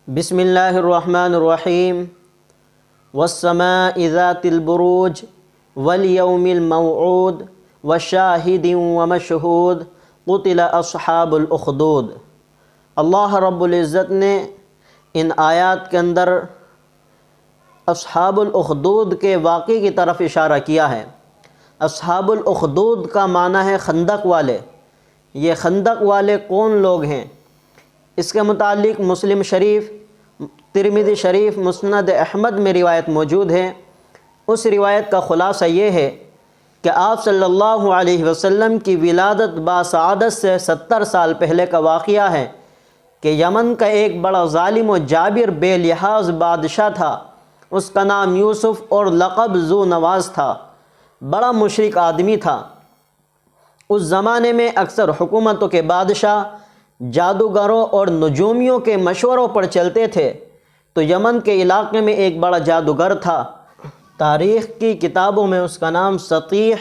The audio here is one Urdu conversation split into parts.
بسم اللہ الرحمن الرحیم والسماء ذات البروج والیوم الموعود وشاہد ومشہود قتل اصحاب الاخدود۔ اللہ رب العزت نے ان آیات کے اندر اصحاب الاخدود کے واقعے کی طرف اشارہ کیا ہے۔ اصحاب الاخدود کا معنی ہے خندق والے۔ یہ خندق والے کون لوگ ہیں؟ اس کے متعلق مسلم شریف، ترمذی شریف، مسند احمد میں روایت موجود ہے۔ اس روایت کا خلاصہ یہ ہے کہ آپ صلی اللہ علیہ وسلم کی ولادت باسعادت سے 70 سال پہلے کا واقعہ ہے کہ یمن کا ایک بڑا ظالم و جابر بے لحاظ بادشاہ تھا۔ اس کا نام یوسف اور لقب ذو نواز تھا۔ بڑا مشرک آدمی تھا۔ اس زمانے میں اکثر حکومتوں کے بادشاہ جادوگروں اور نجومیوں کے مشوروں پر چلتے تھے۔ تو یمن کے علاقے میں ایک بڑا جادوگر تھا۔ تاریخ کی کتابوں میں اس کا نام سطیح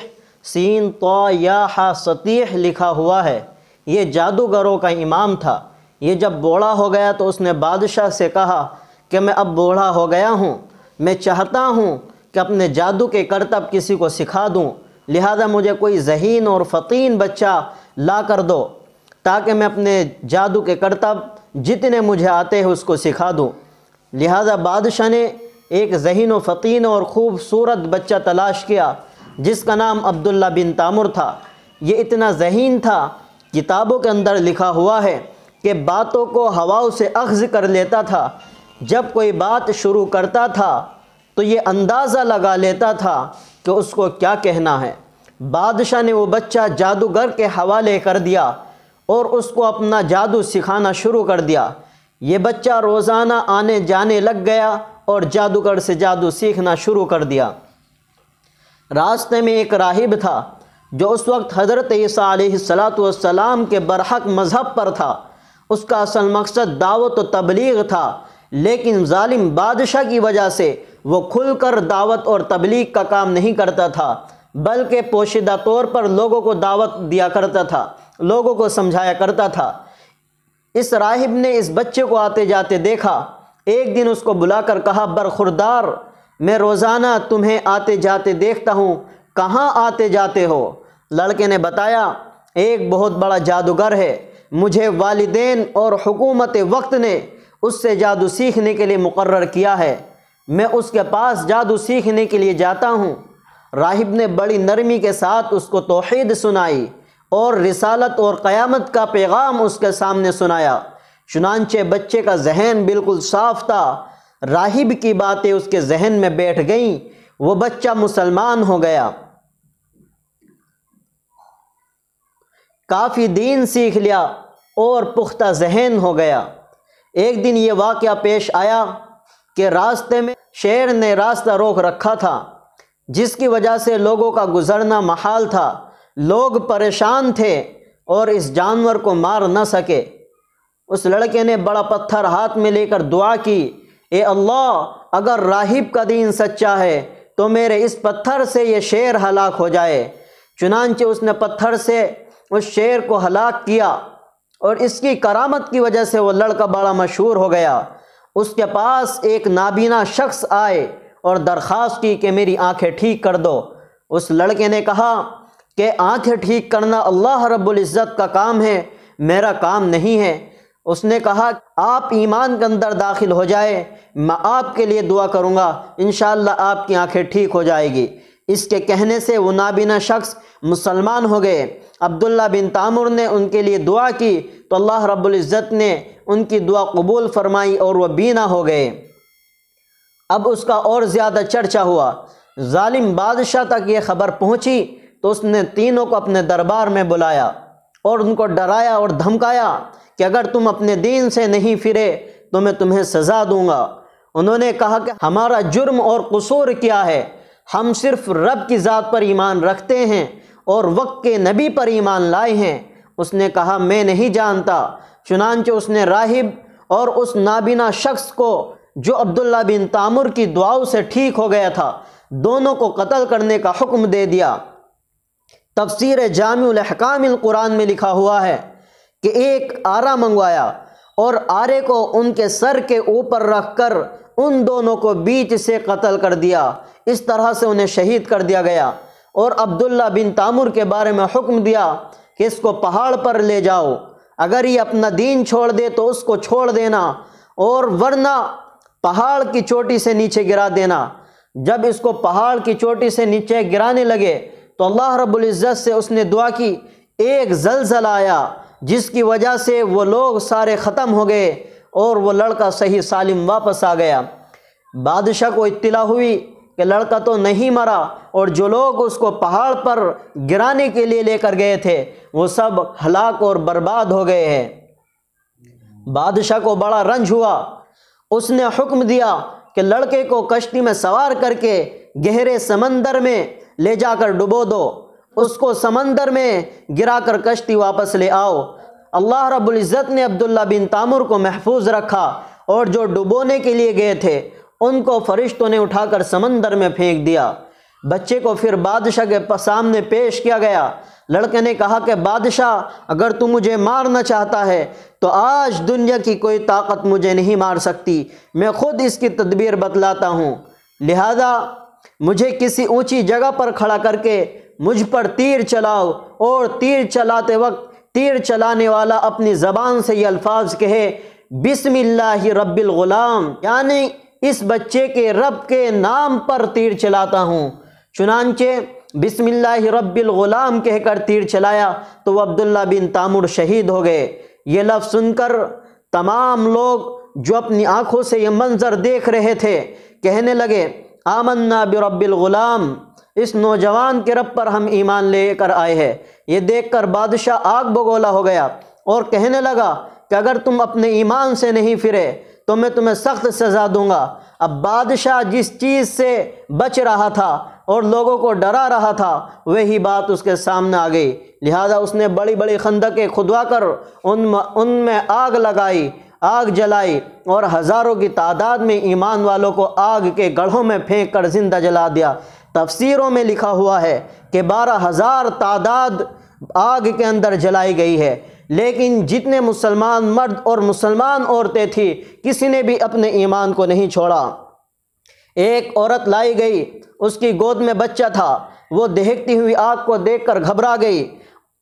سین طا یا ح سطیح لکھا ہوا ہے۔ یہ جادوگروں کا امام تھا۔ یہ جب بوڑھا ہو گیا تو اس نے بادشاہ سے کہا کہ میں اب بوڑھا ہو گیا ہوں، میں چاہتا ہوں کہ اپنے جادو کے کرتب کسی کو سکھا دوں، لہذا مجھے کوئی ذہین اور فطین بچہ لا کر دو تاکہ میں اپنے جادو کے کرتب جتنے مجھے آتے ہیں اس کو سکھا دوں۔ لہذا بادشاہ نے ایک ذہین و فطین اور خوبصورت بچہ تلاش کیا جس کا نام عبداللہ بن تامر تھا۔ یہ اتنا ذہین تھا، کتابوں کے اندر لکھا ہوا ہے کہ باتوں کو ہواؤں سے اخذ کر لیتا تھا۔ جب کوئی بات شروع کرتا تھا تو یہ اندازہ لگا لیتا تھا کہ اس کو کیا کہنا ہے۔ بادشاہ نے وہ بچہ جادوگر کے حوالے کر دیا اور اس کو اپنا جادو سکھانا شروع کر دیا۔ یہ بچہ روزانہ آنے جانے لگ گیا اور جادوگر سے جادو سیکھنا شروع کر دیا۔ راستے میں ایک راہب تھا جو اس وقت حضرت عیسیٰ علیہ السلام کے برحق مذہب پر تھا۔ اس کا اصل مقصد دعوت و تبلیغ تھا، لیکن ظالم بادشاہ کی وجہ سے وہ کھل کر دعوت اور تبلیغ کا کام نہیں کرتا تھا، بلکہ پوشیدہ طور پر لوگوں کو دعوت دیا کرتا تھا، لوگوں کو سمجھایا کرتا تھا۔ اس راہب نے اس بچے کو آتے جاتے دیکھا۔ ایک دن اس کو بلا کر کہا، برخوردار، میں روزانہ تمہیں آتے جاتے دیکھتا ہوں، کہاں آتے جاتے ہو؟ لڑکے نے بتایا، ایک بہت بڑا جادوگر ہے، مجھے والدین اور حکومت وقت نے اس سے جادو سیکھنے کے لیے مقرر کیا ہے، میں اس کے پاس جادو سیکھنے کے لیے جاتا ہوں۔ راہب نے بڑی نرمی کے ساتھ اس کو توحید سنائی اور رسالت اور قیامت کا پیغام اس کے سامنے سنایا۔ چنانچہ بچے کا ذہن بالکل صاف تھا، راہب کی باتیں اس کے ذہن میں بیٹھ گئیں، وہ بچہ مسلمان ہو گیا، کافی دین سیکھ لیا اور پختہ ذہن ہو گیا۔ ایک دن یہ واقعہ پیش آیا کہ راستے میں شیر نے راستہ روک رکھا تھا، جس کی وجہ سے لوگوں کا گزرنا محال تھا۔ لوگ پریشان تھے اور اس جانور کو مار نہ سکے۔ اس لڑکے نے بڑا پتھر ہاتھ میں لے کر دعا کی، اے اللہ، اگر راہب کا دین سچا ہے تو میرے اس پتھر سے یہ شیر ہلاک ہو جائے۔ چنانچہ اس نے پتھر سے اس شیر کو ہلاک کیا اور اس کی کرامت کی وجہ سے وہ لڑکا بڑا مشہور ہو گیا۔ اس کے پاس ایک نابینا شخص آئے اور درخواست کی کہ میری آنکھیں ٹھیک کر دو۔ اس لڑکے نے کہا کہ آنکھیں ٹھیک کرنا اللہ رب العزت کا کام ہے، میرا کام نہیں ہے۔ اس نے کہا، آپ ایمان کے اندر داخل ہو جائے، میں آپ کے لیے دعا کروں گا، انشاءاللہ آپ کی آنکھیں ٹھیک ہو جائے گی۔ اس کے کہنے سے وہ نابینا شخص مسلمان ہو گئے۔ عبداللہ بن تامر نے ان کے لیے دعا کی تو اللہ رب العزت نے ان کی دعا قبول فرمائی اور وہ بینا ہو گئے۔ اب اس کا اور زیادہ چرچا ہوا۔ ظالم بادشاہ تک یہ خبر پہنچی تو اس نے تینوں کو اپنے دربار میں بلایا اور ان کو ڈرایا اور دھمکایا کہ اگر تم اپنے دین سے نہیں پھرے تو میں تمہیں سزا دوں گا۔ انہوں نے کہا کہ ہمارا جرم اور قصور کیا ہے؟ ہم صرف رب کی ذات پر ایمان رکھتے ہیں اور وقت کے نبی پر ایمان لائے ہیں۔ اس نے کہا، میں نہیں جانتا۔ چنانچہ اس نے راہب اور اس نابینا شخص کو جو عبداللہ بن تامر کی دعاؤں سے ٹھیک ہو گیا تھا، دونوں کو قتل کرنے کا حکم دے دیا۔ تفسیر جامع الاحکام القرآن میں لکھا ہوا ہے کہ ایک آرا منگوایا اور آرے کو ان کے سر کے اوپر رکھ کر ان دونوں کو بیچ سے قتل کر دیا۔ اس طرح سے انہیں شہید کر دیا گیا۔ اور عبداللہ بن تامر کے بارے میں حکم دیا کہ اس کو پہاڑ پر لے جاؤ، اگر یہ اپنا دین چھوڑ دے تو اس کو چھوڑ دینا، اور ورنہ پہاڑ کی چوٹی سے نیچے گرا دینا۔ جب اس کو پہاڑ کی چوٹی سے نیچے گرانے لگے تو اللہ رب العزت سے اس نے دعا کی، ایک زلزلہ آیا جس کی وجہ سے وہ لوگ سارے ختم ہو گئے اور وہ لڑکا صحیح سالم واپس آ گیا۔ بادشاہ کو اطلاع ہوئی کہ لڑکا تو نہیں مرا، اور جو لوگ اس کو پہاڑ پر گرانے کے لیے لے کر گئے تھے وہ سب ہلاک اور برباد ہو گئے ہیں۔ بادشاہ کو بڑا رنج ہوا، اس نے حکم دیا کہ لڑکے کو کشتی میں سوار کر کے گہرے سمندر میں لے جا کر ڈبو دو، اس کو سمندر میں گرا کر کشتی واپس لے آؤ۔ اللہ رب العزت نے عبداللہ بن تامر کو محفوظ رکھا، اور جو ڈبونے کے لیے گئے تھے ان کو فرشتوں نے اٹھا کر سمندر میں پھینک دیا۔ بچے کو پھر بادشاہ کے سامنے پیش کیا گیا۔ لڑکے نے کہا کہ بادشاہ، اگر تو مجھے مارنا چاہتا ہے تو آج دنیا کی کوئی طاقت مجھے نہیں مار سکتی، میں خود اس کی تدبیر بتلاتا ہوں، لہذا مجھے کسی اونچی جگہ پر کھڑا کر کے مجھ پر تیر چلاؤ، اور تیر چلاتے وقت تیر چلانے والا اپنی زبان سے یہ الفاظ کہے، بسم اللہ رب الغلام، یعنی اس بچے کے رب کے نام پر تیر چلاتا ہوں۔ چنانچہ بسم اللہ رب الغلام کہہ کر تیر چلایا تو وہ عبداللہ بن تامر شہید ہو گئے۔ یہ لفظ سن کر تمام لوگ جو اپنی آنکھوں سے یہ منظر دیکھ رہے تھے کہنے لگے، آمنا برب الغلام، اس نوجوان کے رب پر ہم ایمان لے کر آئے ہیں۔ یہ دیکھ کر بادشاہ آگ بگولا ہو گیا اور کہنے لگا کہ اگر تم اپنے ایمان سے نہیں پھرے تو میں تمہیں سخت سزا دوں گا۔ اب بادشاہ جس چیز سے بچ رہا تھا اور لوگوں کو ڈرا رہا تھا وہی بات اس کے سامنے آ گئی، لہذا اس نے بڑی بڑی خندقیں کھدوا کر ان میں آگ لگائی، آگ جلائی، اور ہزاروں کی تعداد میں ایمان والوں کو آگ کے گڑھوں میں پھینک کر زندہ جلا دیا۔ تفسیروں میں لکھا ہوا ہے کہ 12,000 تعداد آگ کے اندر جلائی گئی ہے، لیکن جتنے مسلمان مرد اور مسلمان عورتیں تھیں کسی نے بھی اپنے ایمان کو نہیں چھوڑا۔ ایک عورت لائی گئی، اس کی گود میں بچہ تھا، وہ دہکتی ہوئی آگ کو دیکھ کر گھبرا گئی،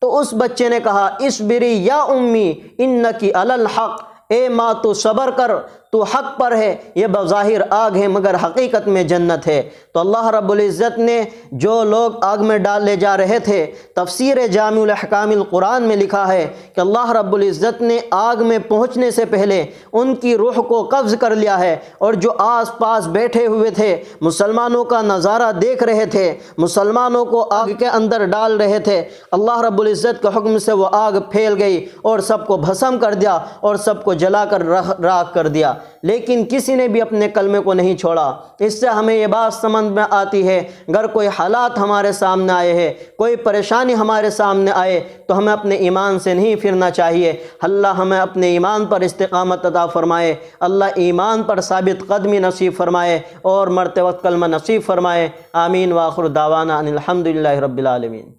تو اس بچے نے کہا، اصبری یا امی انکی علی الحق، اے ماں تو صبر کر، تو حق پر ہے، یہ بظاہر آگ ہے مگر حقیقت میں جنت ہے۔ تو اللہ رب العزت نے جو لوگ آگ میں ڈالے جا رہے تھے، تفسیر جامع الاحکام القرآن میں لکھا ہے کہ اللہ رب العزت نے آگ میں پہنچنے سے پہلے ان کی روح کو قبض کر لیا ہے، اور جو آس پاس بیٹھے ہوئے تھے مسلمانوں کا نظارہ دیکھ رہے تھے، مسلمانوں کو آگ کے اندر ڈال رہے تھے، اللہ رب العزت کے حکم سے وہ آگ پھیل گئی اور سب کو بھسم کر دیا اور سب کو جلا کر راکھ کر دیا، لیکن کسی نے بھی اپنے کلمے کو نہیں چھوڑا۔ اس سے ہمیں یہ بات سمجھ میں آتی ہے، اگر کوئی حالات ہمارے سامنے آئے ہیں، کوئی پریشانی ہمارے سامنے آئے تو ہمیں اپنے ایمان سے نہیں پھرنا چاہیے۔ اللہ ہمیں اپنے ایمان پر استقامت عطا فرمائے، اللہ ایمان پر ثابت قدمی نصیب فرمائے اور مرتے وقت کلمہ نصیب فرمائے۔ آمین۔ وآخر دعوانا ان الحمد للہ رب العالمین۔